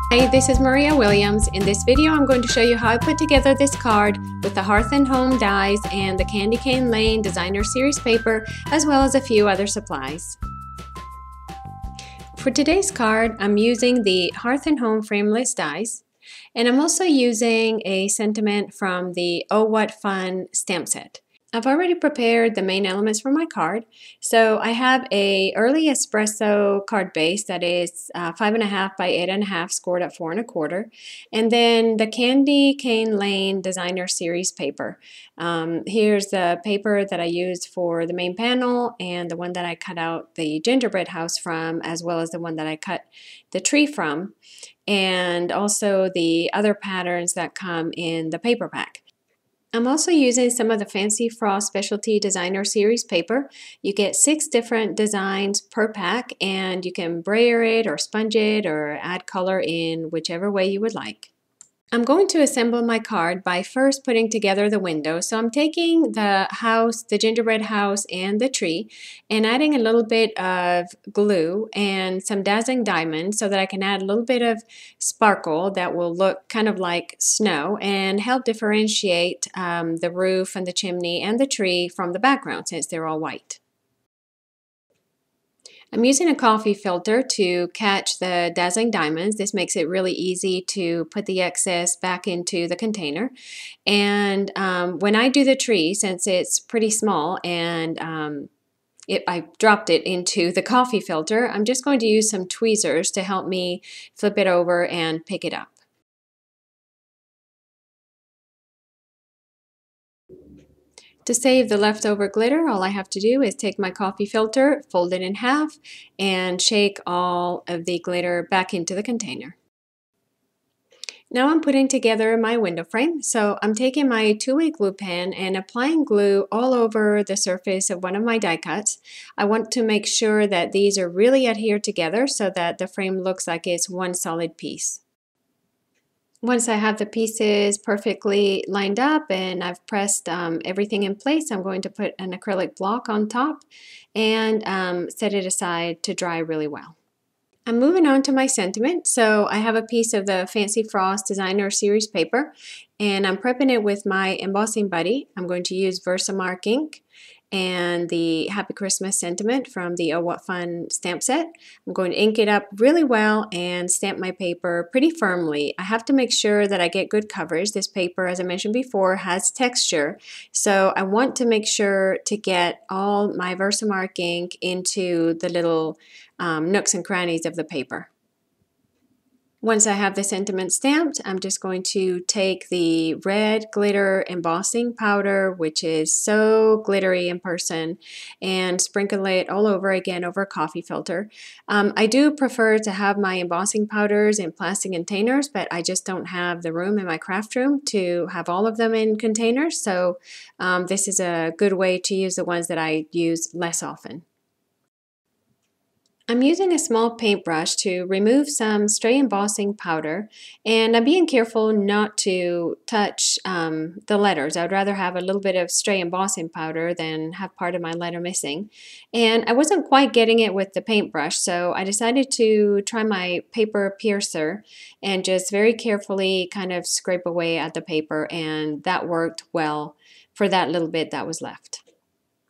Hi, this is Maria Williams. In this video, I'm going to show you how I put together this card with the Hearth and Home dies and the Candy Cane Lane Designer Series paper, as well as a few other supplies. For today's card, I'm using the Hearth and Home frameless dies, and I'm also using a sentiment from the Oh What Fun stamp set. I've already prepared the main elements for my card. So I have a early espresso card base that is 5.5 by 8.5 scored at 4 1/4, and then the Candy Cane Lane Designer Series paper. Here's the paper that I used for the main panel and the one that I cut out the gingerbread house from, as well as the one that I cut the tree from, and also the other patterns that come in the paper pack. I'm also using some of the Fancy Frost Specialty Designer Series paper. You get 6 different designs per pack, and you can brayer it or sponge it or add color in whichever way you would like. I'm going to assemble my card by first putting together the window. So I'm taking the house, the gingerbread house, and the tree, and adding a little bit of glue and some dazzling diamonds so that I can add a little bit of sparkle that will look kind of like snow and help differentiate the roof and the chimney and the tree from the background, since they're all white. I'm using a coffee filter to catch the dazzling diamonds. This makes it really easy to put the excess back into the container. And when I do the tree, since it's pretty small and I dropped it into the coffee filter, I'm just going to use some tweezers to help me flip it over and pick it up. To save the leftover glitter, all I have to do is take my coffee filter, fold it in half, and shake all of the glitter back into the container. Now I'm putting together my window frame. So I'm taking my 2-way glue pen and applying glue all over the surface of one of my die cuts. I want to make sure that these are really adhered together so that the frame looks like it's one solid piece. Once I have the pieces perfectly lined up and I've pressed everything in place, I'm going to put an acrylic block on top and set it aside to dry really well. I'm moving on to my sentiment. So I have a piece of the Fancy Frost Designer Series paper, and I'm prepping it with my embossing buddy. I'm going to use Versamark ink and the Happy Christmas sentiment from the Oh What Fun stamp set. I'm going to ink it up really well and stamp my paper pretty firmly. I have to make sure that I get good coverage. This paper, as I mentioned before, has texture, so I want to make sure to get all my Versamark ink into the little nooks and crannies of the paper. Once I have the sentiment stamped, I'm just going to take the red glitter embossing powder, which is so glittery in person, and sprinkle it all over again over a coffee filter. I do prefer to have my embossing powders in plastic containers, but I just don't have the room in my craft room to have all of them in containers, so this is a good way to use the ones that I use less often. I'm using a small paintbrush to remove some stray embossing powder, and I'm being careful not to touch the letters. I would rather have a little bit of stray embossing powder than have part of my letter missing. And I wasn't quite getting it with the paintbrush, so I decided to try my paper piercer and just very carefully kind of scrape away at the paper, and that worked well for that little bit that was left.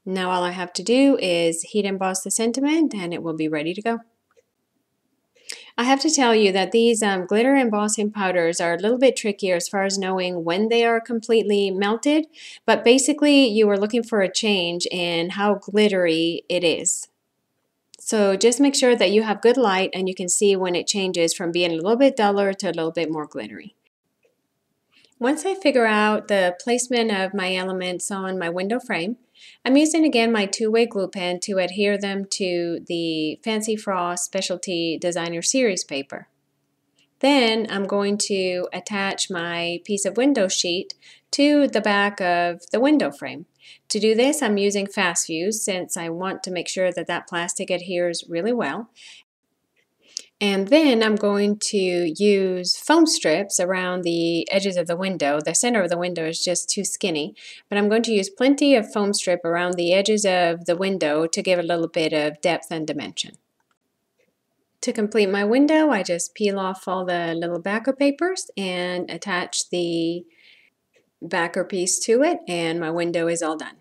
Now all I have to do is heat emboss the sentiment and it will be ready to go. I have to tell you that these glitter embossing powders are a little bit trickier as far as knowing when they are completely melted, but basically you are looking for a change in how glittery it is. So just make sure that you have good light and you can see when it changes from being a little bit duller to a little bit more glittery. Once I figure out the placement of my elements on my window frame, I'm using again my 2-way glue pen to adhere them to the Fancy Frost Specialty Designer Series paper. Then I'm going to attach my piece of window sheet to the back of the window frame. To do this, I'm using fast fuse since I want to make sure that that plastic adheres really well. And then I'm going to use foam strips around the edges of the window. The center of the window is just too skinny, but I'm going to use plenty of foam strip around the edges of the window to give a little bit of depth and dimension. To complete my window, I just peel off all the little backer papers and attach the backer piece to it, and my window is all done.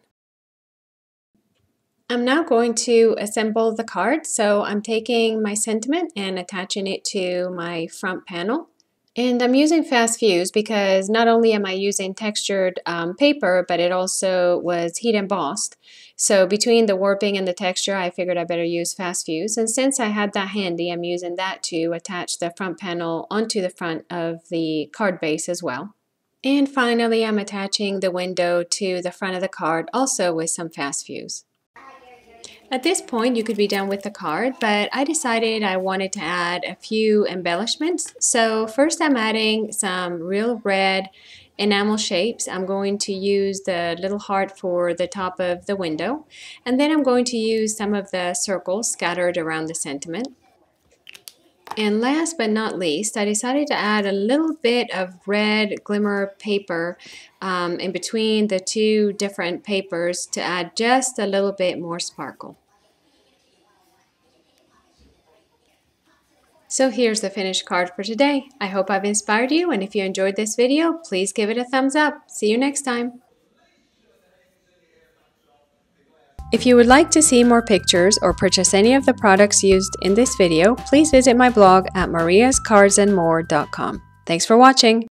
I'm now going to assemble the card, so I'm taking my sentiment and attaching it to my front panel. And I'm using fast fuse because not only am I using textured paper, but it also was heat embossed. So between the warping and the texture, I figured I better use fast fuse. And since I had that handy, I'm using that to attach the front panel onto the front of the card base as well. And finally, I'm attaching the window to the front of the card, also with some fast fuse. At this point, you could be done with the card, but I decided I wanted to add a few embellishments. So first I'm adding some real red enamel shapes. I'm going to use the little heart for the top of the window, and then I'm going to use some of the circles scattered around the sentiment. And last but not least, I decided to add a little bit of red glimmer paper in between the two different papers to add just a little bit more sparkle. So here's the finished card for today. I hope I've inspired you, and if you enjoyed this video, please give it a thumbs up. See you next time. If you would like to see more pictures or purchase any of the products used in this video, please visit my blog at mariascardsandmore.com. Thanks for watching.